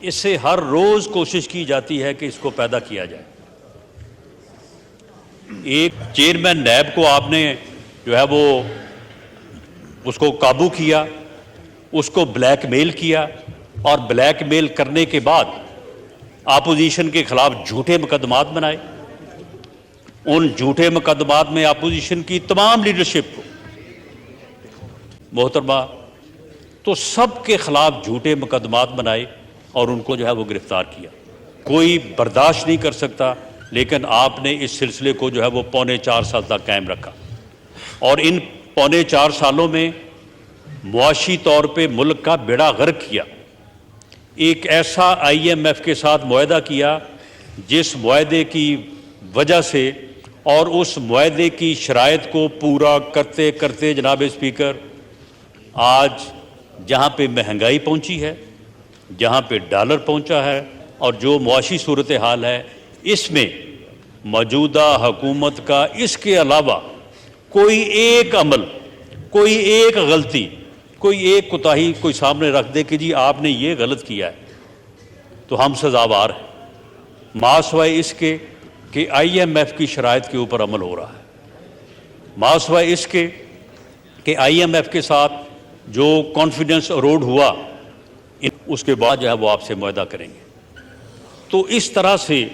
اس سے ہر روز کوشش کی جاتی ہے کہ اس کو پیدا کیا جائے. ایک چیئرمین نیب کو آپ نے جو ہے وہ اس کو قابو کیا, اس کو بلیک میل کیا, اور بلیک میل کرنے کے بعد اپوزیشن کے خلاف جھوٹے مقدمات بنائے. ان جھوٹے مقدمات میں اپوزیشن کی تمام لیڈرشپ کو محترمہ تو سب کے خلاف جھوٹے مقدمات بنائے اور ان کو جو ہے وہ گرفتار کیا. کوئی برداشت نہیں کر سکتا, لیکن آپ نے اس سلسلے کو جو ہے وہ 4.25 سال تک قائم رکھا, اور ان 4.25 سالوں میں معاشی طور پہ ملک کا بیڑا غرق کیا. ایک ایسا IMF کے ساتھ معاہدہ کیا جس معاہدے کی وجہ سے اور اس معاہدے کی شرائط کو پورا کرتے کرتے جناب اسپیکر آج جہاں پہ مہنگائی پہنچی ہے, جہاں پہ ڈالر پہنچا ہے, اور جو معاشی صورتحال ہے, اس میں موجودہ حکومت کا اس کے علاوہ کوئی ایک عمل, کوئی ایک غلطی, کوئی ایک کوتاہی کوئی سامنے رکھ دے کہ جی آپ نے یہ غلط کیا ہے, تو ہم سزاوار ہیں, ماسوائے اس کے کہ IMF کی شرائط کے اوپر عمل ہو رہا ہے, ماسوائے اس کے کہ IMF کے ساتھ جو کانفیڈنس اروڈ ہوا اس کے بعد جو ہے وہ آپ سے معاہدہ کریں گے. تو اس طرح سے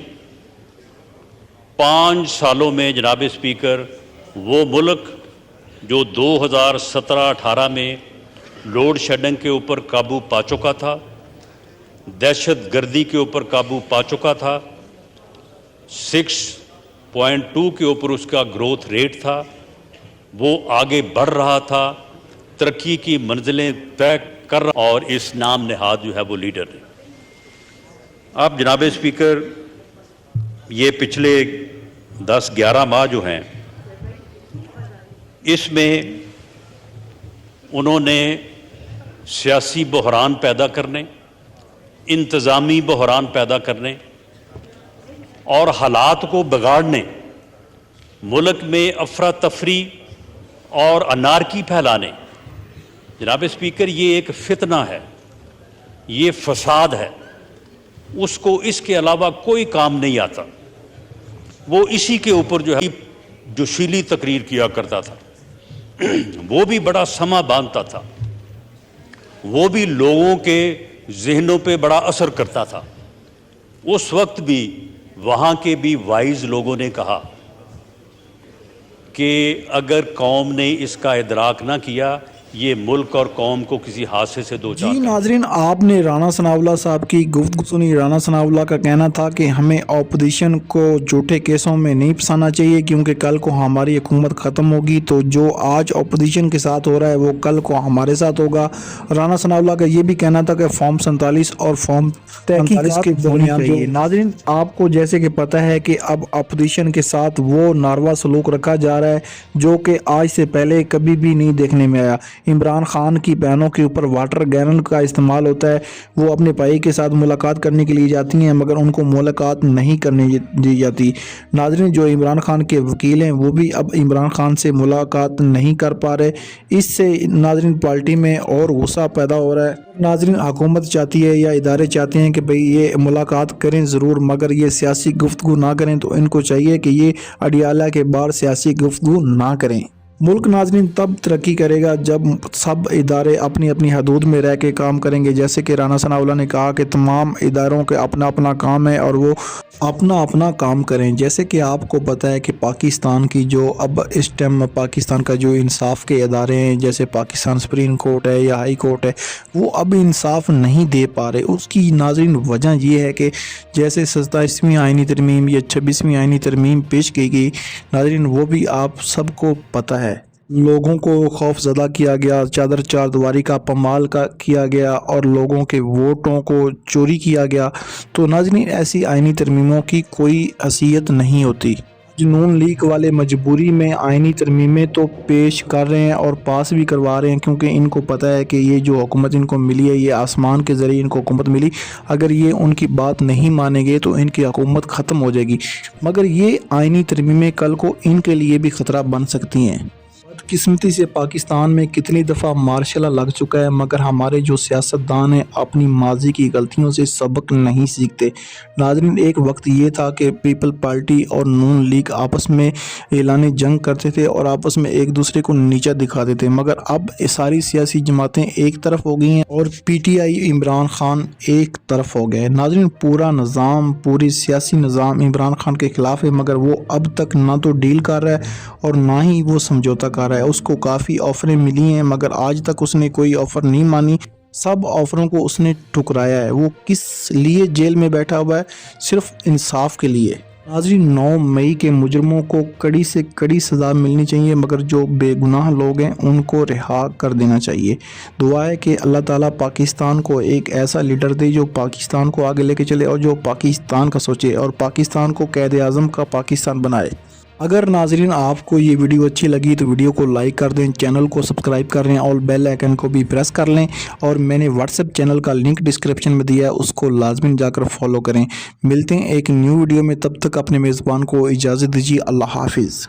5 سالوں میں جناب اسپیکر وہ ملک جو 2017-18 میں لوڈ شیڈنگ کے اوپر قابو پا چکا تھا, دہشت گردی کے اوپر قابو پا چکا تھا, 6.2 کے اوپر اس کا گروتھ ریٹ تھا, وہ آگے بڑھ رہا تھا, ترقی کی منزلیں طے کر رہا, اور اس نام نہاد جو ہے وہ لیڈر ہے. اب جناب اسپیکر یہ پچھلے 10-11 ماہ جو ہیں اس میں انہوں نے سیاسی بحران پیدا کرنے, انتظامی بحران پیدا کرنے اور حالات کو بگاڑنے, ملک میں افراتفری اور انارکی پھیلانے. جناب اسپیکر یہ ایک فتنہ ہے, یہ فساد ہے, اس کو اس کے علاوہ کوئی کام نہیں آتا. وہ اسی کے اوپر جو ہے جوشیلی تقریر کیا کرتا تھا, وہ بھی بڑا سما باندھتا تھا, وہ بھی لوگوں کے ذہنوں پہ بڑا اثر کرتا تھا. اس وقت بھی وہاں کے بھی وائز لوگوں نے کہا کہ اگر قوم نے اس کا ادراک نہ کیا یہ ملک اور قوم کو کسی حادثے سے دو چار. جی ناظرین, آپ نے رانا ثناء اللہ صاحب کی گفتگو سنی. رانا ثناء اللہ کا کہنا تھا کہ ہمیں اپوزیشن کو جھوٹے کیسوں میں نہیں پھنسانا چاہیے, کیونکہ کل کو ہماری حکومت ختم ہوگی تو جو آج اپوزیشن کے ساتھ ہو رہا ہے وہ کل کو ہمارے ساتھ ہوگا. رانا ثناء اللہ کا یہ بھی کہنا تھا کہ فارم 47 اور فارم 43 کی بنیاد جو ناظرین آپ کو جیسے کہ پتہ ہے کہ اب اپوزیشن کے ساتھ وہ ناروا سلوک رکھا جا رہا ہے جو کہ آج سے پہلے کبھی بھی نہیں دیکھنے میں آیا. عمران خان کی بہنوں کے اوپر واٹر گینن کا استعمال ہوتا ہے, وہ اپنے بھائی کے ساتھ ملاقات کرنے کے لیے جاتی ہیں مگر ان کو ملاقات نہیں کرنے دی جاتی. ناظرین جو عمران خان کے وکیل ہیں وہ بھی اب عمران خان سے ملاقات نہیں کر پا رہے. اس سے ناظرین پارٹی میں اور غصہ پیدا ہو رہا ہے. ناظرین حکومت چاہتی ہے یا ادارے چاہتے ہیں کہ بھئی یہ ملاقات کریں ضرور, مگر یہ سیاسی گفتگو نہ کریں, تو ان کو چاہیے کہ یہ اڈیالہ کے باہر سیاسی گفتگو نہ کریں. ملک ناظرین تب ترقی کرے گا جب سب ادارے اپنی اپنی حدود میں رہ کے کام کریں گے. جیسے کہ رانا ثناء اللہ نے کہا کہ تمام اداروں کے اپنا اپنا کام ہے اور وہ اپنا اپنا کام کریں. جیسے کہ آپ کو پتہ ہے کہ پاکستان کی جو اب اس ٹائم پاکستان کا جو انصاف کے ادارے ہیں جیسے پاکستان سپریم کورٹ ہے یا ہائی کورٹ ہے, وہ اب انصاف نہیں دے پا رہے. اس کی ناظرین وجہ یہ ہے کہ جیسے 27ویں آئینی ترمیم یا 26ویں آئینی ترمیم پیش کی گئی, ناظرین وہ بھی آپ سب کو پتہ ہے لوگوں کو خوف زدہ کیا گیا, چادر چار دیواری کا پامال کیا گیا اور لوگوں کے ووٹوں کو چوری کیا گیا. تو ناظرین ایسی آئینی ترمیموں کی کوئی حیثیت نہیں ہوتی. نون لیگ والے مجبوری میں آئینی ترمیمیں تو پیش کر رہے ہیں اور پاس بھی کروا رہے ہیں, کیونکہ ان کو پتہ ہے کہ یہ جو حکومت ان کو ملی ہے یہ آسمان کے ذریعے ان کو حکومت ملی, اگر یہ ان کی بات نہیں مانیں گے تو ان کی حکومت ختم ہو جائے گی. مگر یہ آئینی ترمیمیں کل کو ان کے لیے بھی خطرہ بن سکتی ہیں. بدقسمتی سے پاکستان میں کتنی دفعہ مارشل لا لگ چکا ہے، مگر ہمارے جو سیاستدان ہیں اپنی ماضی کی غلطیوں سے سبق نہیں سیکھتے۔ ناظرین، ایک وقت یہ تھا کہ پیپل پارٹی اور نون لیگ آپس میں اعلان جنگ کرتے تھے اور آپس میں ایک دوسرے کو نیچا دکھاتے تھے، مگر اب ساری سیاسی جماعتیں ایک طرف ہو گئی ہیں اور P T I Imran Khan ایک طرف ہو گئے۔ ناظرین، پوری سیاسی نظام عمران خان کے خلاف ہے، مگر وہ اب تک نہ تو ڈیل کر رہا ہے اور نہ ہی وہ سمجھوتا کر رہا ہے۔ اس کو کافی آفریں ملی ہیں، مگر آج تک اس نے کوئی آفر نہیں مانی، سب آفروں کو اس نے ٹھکرایا ہے۔ وہ کس لیے جیل میں بیٹھا ہوا ہے؟ صرف انصاف کے لیے۔ ناظرین، 9 مئی کے مجرموں کو کڑی سے کڑی سزا ملنی چاہیے، مگر جو بے گناہ لوگ ہیں ان کو رہا کر دینا چاہیے۔ دعا ہے کہ اللہ تعالیٰ پاکستان کو ایک ایسا لیڈر دے جو پاکستان کو آگے لے کے چلے اور جو پاکستان کا سوچے اور پاکستان کو قائد اعظم کا پاکستان بنائے۔ اگر ناظرین آپ کو یہ ویڈیو اچھی لگی تو ویڈیو کو لائک کر دیں، چینل کو سبسکرائب کر لیں اور بیل آئیکن کو بھی پریس کر لیں، اور میں نے واٹس ایپ چینل کا لنک ڈسکرپشن میں دیا ہے، اس کو لازمی جا کر فالو کریں۔ ملتے ہیں ایک نیو ویڈیو میں، تب تک اپنے میزبان کو اجازت دیجیے۔ اللہ حافظ۔